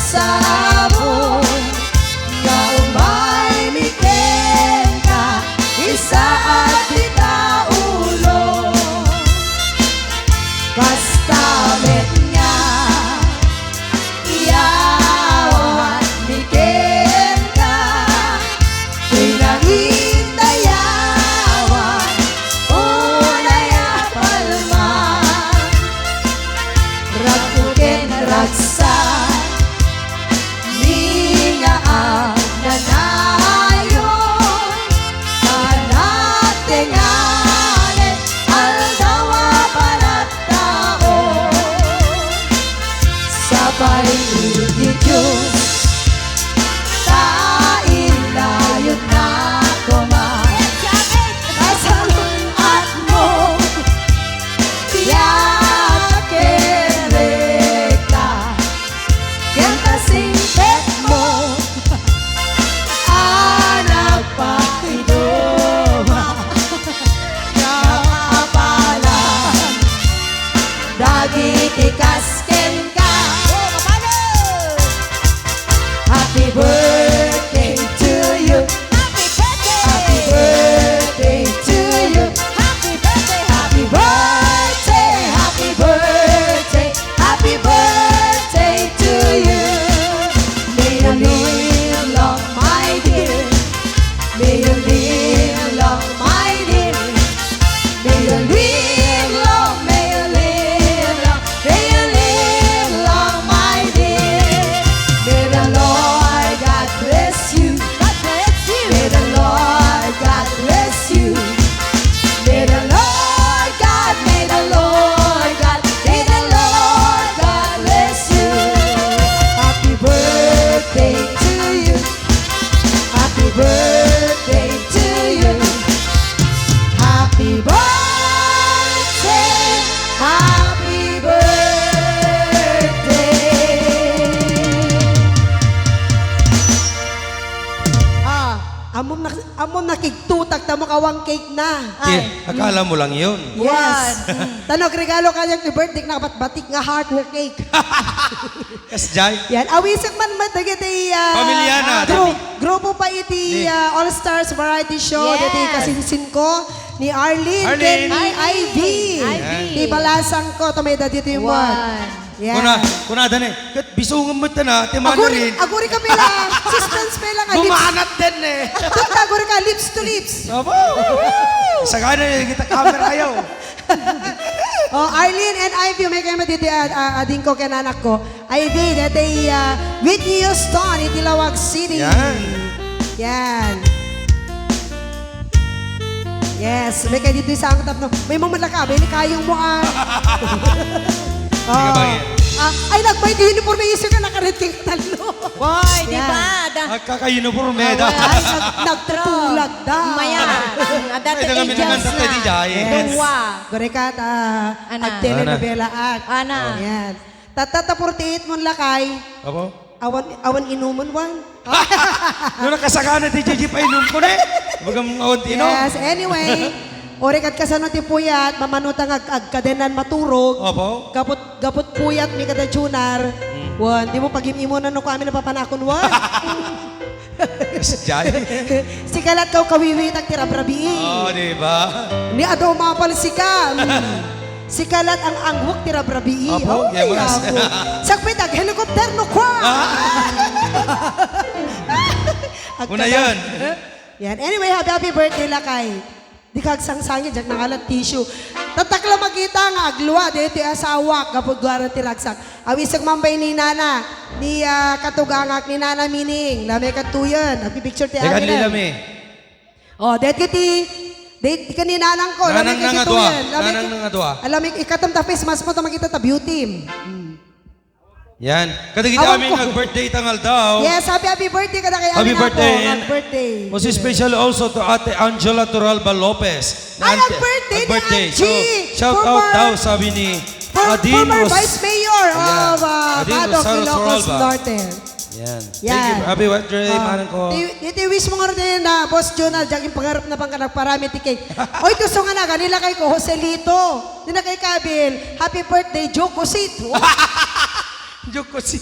sabo nga umay miken ka isa at kita ulo kastamet nga iyawan miken ka pinangindayawan unay apalman rakuken raksa niya ang nanayon kanatenganen aldawa palatao sa paligid Diyos kailayon na kumain kasalun at mo tiyak rekta kenta singpet mo anak pa idoma kapalan dagi tikasken ka happy birthday to you happy birthday to you happy birthday happy birthday happy birthday happy birthday to you may you live long my dear may you live long my dear may you live long may you live long may you live long my dear may the Lord God bless you may the Lord God bless you may the Lord God may the Lord God may the Lord God bless you happy birthday to you happy birthday to you happy birthday happy birthday amom nakigtutak tamo kawang cake na. Akala mo lang yun. Yes. Tanog regalo kanyang ni birthday na batik nga heart nga cake. Yes, Jai. Yan, awisag man madagit ay Pamilyana. grupo pa iti All Stars Variety Show. Yes. Dati kasinsin ko ni Arlene, Arlene. ken ni Ivy. Di balasang ko to may dati ito yung Yan. Kuna dane, kat bisungan mo na, timana rin. Aguri ka pala. Sistance pala nga. Bumanat din eh. Aguri ka, lips to lips. Abo. Sagana kita camera ayaw. Oh, Arlene and Ivy, may kayo matiti ading ko kaya anak ko. Ivy, dati Whitney Houston, Itilawag City. Yan. Yan. Yes, may kayo dito sa angtap no. May mamalaka, may kayong mo Sige ba yan? Ay, nagbay di uniforme iso ka nakarating talo. Boy, di Yan. ba? Agkaka-uniforme da. Ay, nagtutulag da. Maya. Adate Ay, kami naman agents tatay di na. Jai. Yes. Duwa. Gorekat, Ana. ag-telenovela act. Ana. Yan. Tatata 48 mon lakay. Abo. Awan inumon wan. Nung nakasagana di Jai pa inom ko na eh. Bagang awan tino. Yes, anyway. Orekat kasano ti puyat, mamanutang agkadenan maturog. Opo. Gapot puyat mi kada tunar. Wan, di mo pag-imimo na no kami napapanakon wan. Yes, Jai. Si kalat kaw kawiwi tag tirabrabi. Oh, di ba? Ni adaw mapal si ka. Si kalat ang angwok tirabrabi. Opo, yamas. Sakpit ag helikopter no kwa. Una yan. Yan. Anyway, happy birthday lakay. Di kag sangsangin jak nangalat tissue. Tatakla makita nga agluwa dito asawa kapag gwaran ti ragsak. Awisag mambay ni nana ni katugangak ni nana mining. Lame katuyan. Happy picture ti Dekan akin. nila mi. Oh, det kiti ka ni nanang ko. Nanang nga dua. Nanang nga dua. Alam ikatam ta face mask mo ta makita ta beauty. Yan. Kadagit Awan amin ko. nag-birthday tangal daw. Yes, happy birthday kada kay Happy amin birthday. ako. Happy birthday. Was special also to Ate Angela Turalba Lopez. Ay, nag-birthday ni Angie. So, shout out daw sabi ni Adin Former was... Vice Mayor of Adin Badok, Rosario Ilocos Turalba. Norte. Yan. Thank Yan. you. Happy birthday, manang ko. Dito wish mo nga rin na Boss Jonal, dyan yung pangarap na pangkanak parami ti cake. Oy, gusto nga na, kanila kay ko, Joselito. Di na kay Kabil, happy birthday, Jokosito. Joke ko si...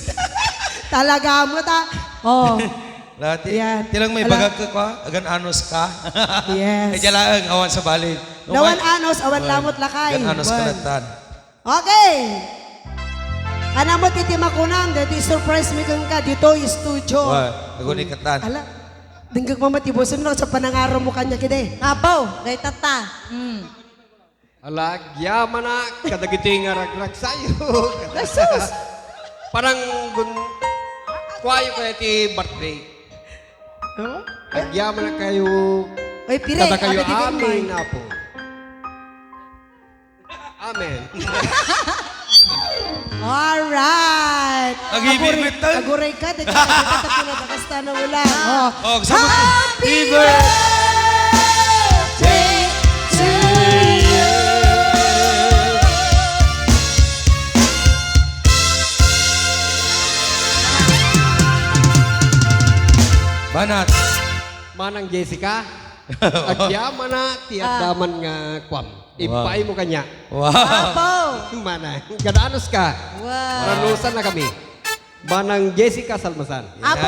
Talaga mo ta. Oh. Lahat Yan. tilang may Ala. bagag ka ka, agan anos ka. Yes. Ay jalaang awan sa balid. Lawan anos, awan lamot lakay. Agan anos Bon. kalatan. Okay. Ana mo titimakunan, dito surprise mi kang ka dito yung studio. Wa, aguni katan. Ala. Dinggag mamatibosan mo sa panangaraw mo kanya kide. Abaw, day tata. Alag, yaman na, kadagiti nga ragrag sa'yo. Jesus. Parang kwayo ko ti birthday. Oh? Agyaman na kayo, Oy, pire, kada kayo ano di ka amin may? na po. Amen. Alright. Mag-ibig tan. Aguray ka, dahil ka na nakasta na wala. Oh. Oh, kasama. Happy birthday to you. Banat. Manang Jessica, agyaman na, tiadaman nga kwam. Ipay mo kanya. Wow. Abaw. Mana, gananos ka. Wow. Paranusan na kami. Manang Jessica Salmasan. Abaw.